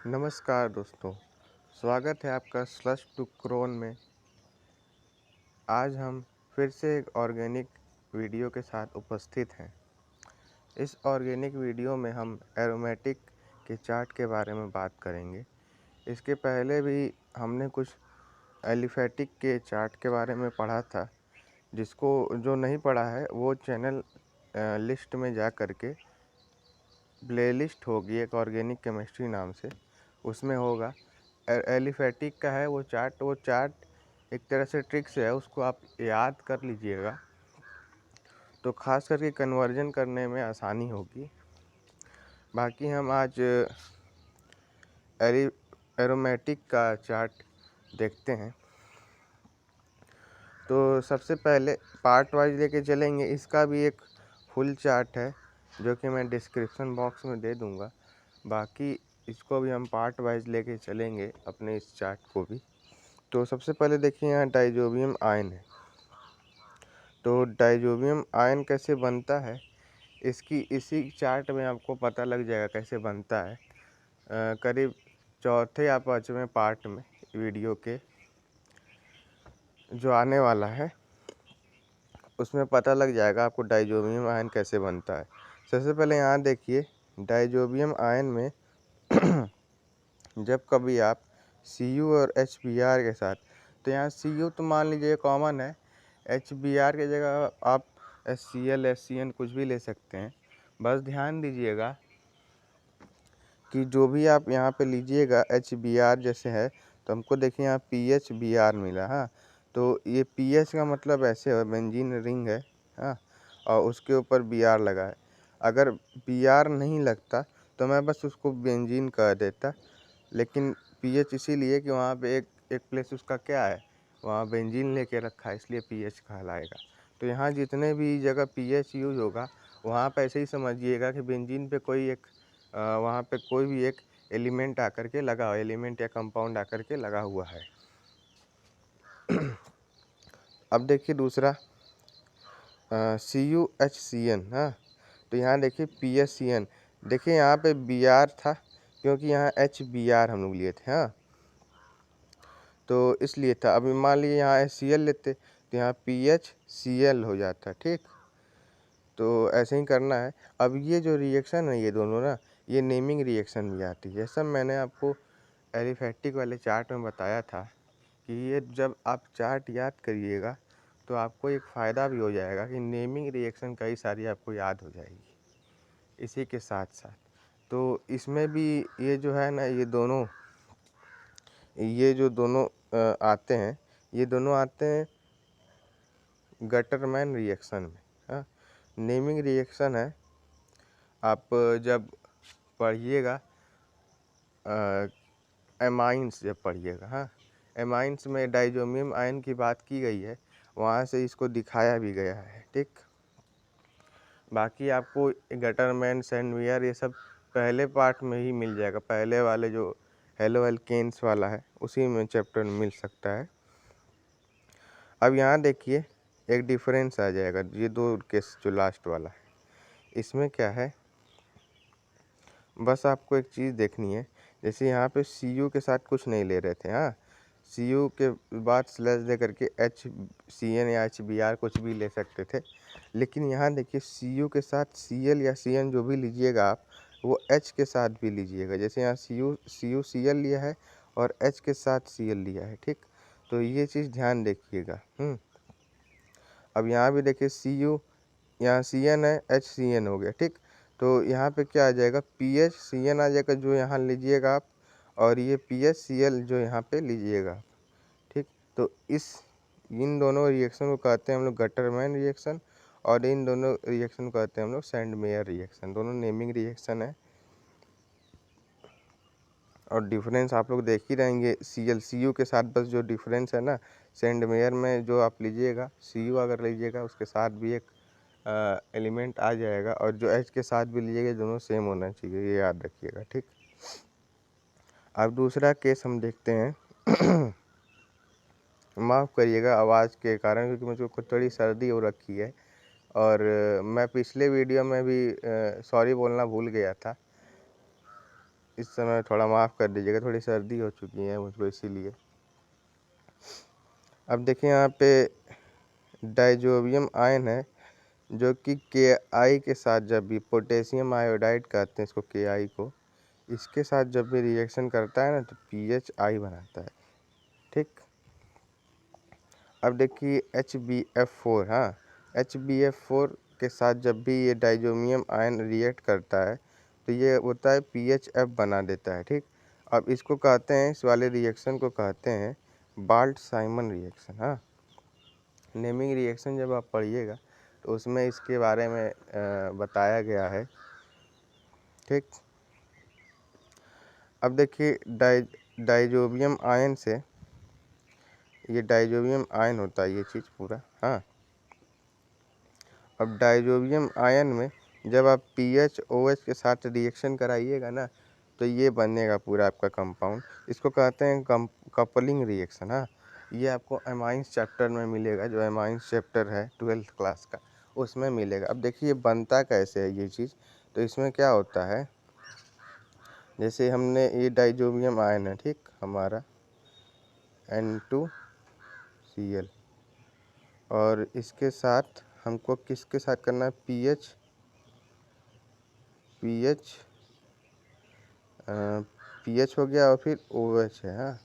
नमस्कार दोस्तों, स्वागत है आपका स्लश टू क्रोन में। आज हम फिर से एक ऑर्गेनिक वीडियो के साथ उपस्थित हैं। इस ऑर्गेनिक वीडियो में हम एरोमेटिक के चार्ट के बारे में बात करेंगे। इसके पहले भी हमने कुछ एलिफेटिक के चार्ट के बारे में पढ़ा था। जो नहीं पढ़ा है वो चैनल लिस्ट में जा कर के प्लेलिस्ट होगी एक ऑर्गेनिक केमिस्ट्री नाम से, उसमें होगा। एलिफेटिक का है वो चार्ट एक तरह से ट्रिक्स है, उसको आप याद कर लीजिएगा तो ख़ास करके कन्वर्जन करने में आसानी होगी। बाकी हम आज एरोमेटिक का चार्ट देखते हैं। तो सबसे पहले पार्ट वाइज लेके चलेंगे। इसका भी एक फुल चार्ट है जो कि मैं डिस्क्रिप्शन बॉक्स में दे दूंगा। बाकी इसको भी हम पार्ट वाइज लेके चलेंगे अपने इस चार्ट को भी। तो सबसे पहले देखिए यहाँ डाइजोबियम आयन है। तो डाइजोबियम आयन कैसे बनता है इसी चार्ट में आपको पता लग जाएगा कैसे बनता है। करीब चौथे या पाँचवें पार्ट में वीडियो के जो आने वाला है उसमें पता लग जाएगा आपको डाइजोबियम आयन कैसे बनता है। सबसे पहले यहाँ देखिए डाइजोबियम आयन में जब कभी आप Cu और HBr के साथ, तो यहाँ Cu तो मान लीजिए कॉमन है, HBr की जगह आप HCl HCN कुछ भी ले सकते हैं। बस ध्यान दीजिएगा कि जो भी आप यहाँ पे लीजिएगा HBr जैसे है तो हमको देखिए यहाँ PHBr मिला। हाँ, तो ये PH का मतलब ऐसे है बेंजीन रिंग है। हाँ, और उसके ऊपर Br लगा है। अगर Br नहीं लगता तो मैं बस उसको बेंजीन कह देता, लेकिन पीएच इसीलिए कि वहाँ पे एक प्लेस उसका क्या है, वहाँ बेंजीन लेके रखा है, इसलिए पीएच कहलाएगा। तो यहाँ जितने भी जगह पीएच यूज होगा वहाँ पे ऐसे ही समझिएगा कि बेंजीन पे वहाँ पे कोई भी एक एलिमेंट आकर के लगा हुआ, एलिमेंट या कंपाउंड आकर के लगा हुआ है। अब देखिए दूसरा CuHCN। हाँ, तो यहाँ देखिए PHCN। देखिए यहाँ पे Br था क्योंकि यहाँ HBr हम लोग लिए थे। हाँ, तो इसलिए था। अभी मान लीजिए यहाँ HCl लेते तो यहाँ PHCl हो जाता। ठीक, तो ऐसे ही करना है। अब ये जो रिएक्शन है ये दोनों ना, ये नेमिंग रिएक्शन भी आती है। सब मैंने आपको एलिफेटिक वाले चार्ट में बताया था कि ये जब आप चार्ट याद करिएगा तो आपको एक फ़ायदा भी हो जाएगा कि नेमिंग रिएक्शन कई सारी आपको याद हो जाएगी इसी के साथ साथ। तो इसमें भी ये जो है ना, ये जो दोनों आते हैं, ये दोनों आते हैं गटरमैन रिएक्शन में। हाँ, नेमिंग रिएक्शन है। आप जब पढ़िएगा एमाइंस जब पढ़िएगा, हाँ, एमाइंस में डाइजोबियम आयन की बात की गई है, वहाँ से इसको दिखाया भी गया है। ठीक, बाकी आपको गटरमैन सैंडवियर ये सब पहले पार्ट में ही मिल जाएगा। पहले वाले जो हेलो एल्केन्स वाला है उसी में चैप्टर में मिल सकता है। अब यहाँ देखिए एक डिफरेंस आ जाएगा, ये दो केस जो लास्ट वाला है इसमें क्या है, बस आपको एक चीज़ देखनी है। जैसे यहाँ पे Cu के साथ कुछ नहीं ले रहे थे। हाँ, Cu के बाद स्लैश दे करके HCN या HBr कुछ भी ले सकते थे, लेकिन यहाँ देखिए Cu के साथ Cl या Cn जो भी लीजिएगा आप, वो H के साथ भी लीजिएगा। जैसे यहाँ Cl लिया है और H के साथ Cl लिया है। ठीक, तो ये चीज़ ध्यान देखिएगा। अब यहाँ भी देखिए Cu, यहाँ Cn है, HCN हो गया। ठीक, तो यहाँ पे क्या आ जाएगा, PHCN आ जाएगा जो यहाँ लीजिएगा आप, और ये PHCl जो यहाँ पे लीजिएगा। ठीक, तो इन दोनों रिएक्शन को कहते हैं हम लोग गटरमैन रिएक्शन, और इन दोनों रिएक्शन को कहते हैं हम लोग सैंडमेयर रिएक्शन। दोनों नेमिंग रिएक्शन है और डिफरेंस आप लोग देख ही रहेंगे। Cu के साथ बस जो डिफरेंस है ना, सैंडमेयर में जो आप लीजिएगा Cu अगर लीजिएगा उसके साथ भी एक एलिमेंट आ जाएगा, और जो H के साथ भी लीजिएगा दोनों सेम होना चाहिए, ये याद रखिएगा। ठीक, अब दूसरा केस हम देखते हैं। माफ़ करिएगा आवाज़ के कारण, क्योंकि मुझको थोड़ी सर्दी हो रखी है, और मैं पिछले वीडियो में भी सॉरी बोलना भूल गया था। इस समय थोड़ा माफ़ कर दीजिएगा, थोड़ी सर्दी हो चुकी है मुझको इसीलिए। अब देखिए यहाँ पे डाइजोबियम आयन है जो कि KI के साथ जब भी पोटेशियम आयोडाइड कहते हैं इसको KI को, इसके साथ जब भी रिएक्शन करता है ना तो PHI बनाता है। ठीक, अब देखिए HbF4, हाँ HbF4 के साथ जब भी ये डाइजोबियम आयन रिएक्ट करता है तो ये होता है PHF बना देता है। ठीक, अब इसको कहते हैं, इस वाले रिएक्शन को कहते हैं बाल्ट साइमन रिएक्शन। हाँ, नेमिंग रिएक्शन जब आप पढ़िएगा तो उसमें इसके बारे में बताया गया है। ठीक, अब देखिए डाइजोबियम आयन से, ये डाइजोबियम आयन होता है ये चीज़ पूरा। हाँ, अब डाइजोबियम आयन में जब आप PHOH के साथ रिएक्शन कराइएगा ना तो ये बनेगा पूरा आपका कंपाउंड। इसको कहते हैं कपलिंग रिएक्शन। हाँ, ये आपको एमाइंस चैप्टर में मिलेगा, जो एमाइंस चैप्टर है 12th क्लास का, उसमें मिलेगा। अब देखिए बनता कैसे है ये चीज़। तो इसमें क्या होता है, जैसे हमने ये डाइजोबियम आयन है, ठीक, हमारा N2Cl, और इसके साथ हमको किसके साथ करना है, पीएच हो गया और फिर OH है। हाँ,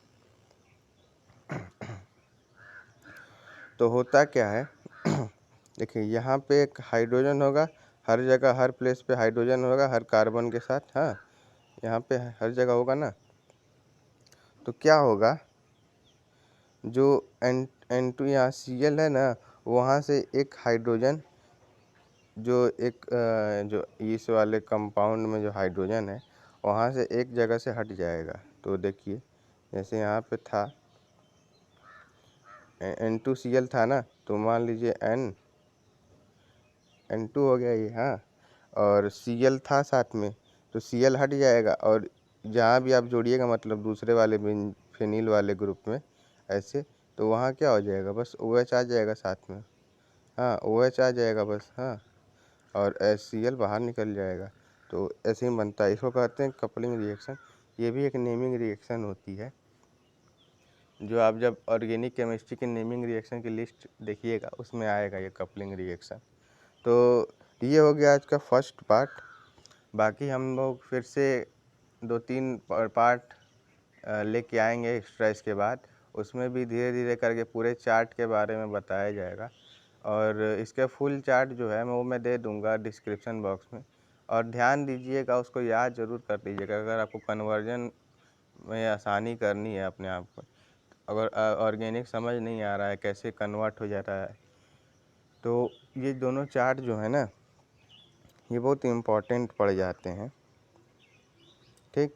तो होता क्या है देखिए यहाँ पे एक हाइड्रोजन होगा, हर जगह हर प्लेस पे हाइड्रोजन होगा हर कार्बन के साथ। हाँ, यहाँ पे हर जगह होगा ना, तो क्या होगा, जो N2 यहाँ Cl है ना, वहाँ से एक हाइड्रोजन, जो जो इस वाले कंपाउंड में जो हाइड्रोजन है वहाँ से एक जगह से हट जाएगा। तो देखिए जैसे यहाँ पे था N2Cl था ना, तो मान लीजिए N2 हो गया ये। हाँ, और Cl था साथ में, तो Cl हट जाएगा और जहाँ भी आप जोड़िएगा, मतलब दूसरे वाले फिनिल वाले ग्रुप में ऐसे, तो वहाँ क्या हो जाएगा, बस OH आ जाएगा साथ में। हाँ, OH आ जाएगा बस। हाँ, और HCl बाहर निकल जाएगा। तो ऐसे ही बनता है, इसको कहते हैं कपलिंग रिएक्शन। ये भी एक नेमिंग रिएक्शन होती है, जो आप जब ऑर्गेनिक केमिस्ट्री के नेमिंग रिएक्शन की लिस्ट देखिएगा उसमें आएगा ये कपलिंग रिएक्शन। तो ये हो गया आज का फर्स्ट पार्ट। बाकी हम लोग फिर से 2-3 पार्ट लेके आएंगे एक्स्ट्रा इसके बाद, उसमें भी धीरे धीरे करके पूरे चार्ट के बारे में बताया जाएगा। और इसके फुल चार्ट जो है मैं दे दूंगा डिस्क्रिप्शन बॉक्स में, और ध्यान दीजिएगा, उसको याद ज़रूर कर लीजिएगा। अगर आपको कन्वर्जन में आसानी करनी है अपने आप को, अगर ऑर्गेनिक समझ नहीं आ रहा है कैसे कन्वर्ट हो जाता है, तो ये दोनों चार्ट जो है ना, ये बहुत इम्पोर्टेंट पड़ जाते हैं। ठीक,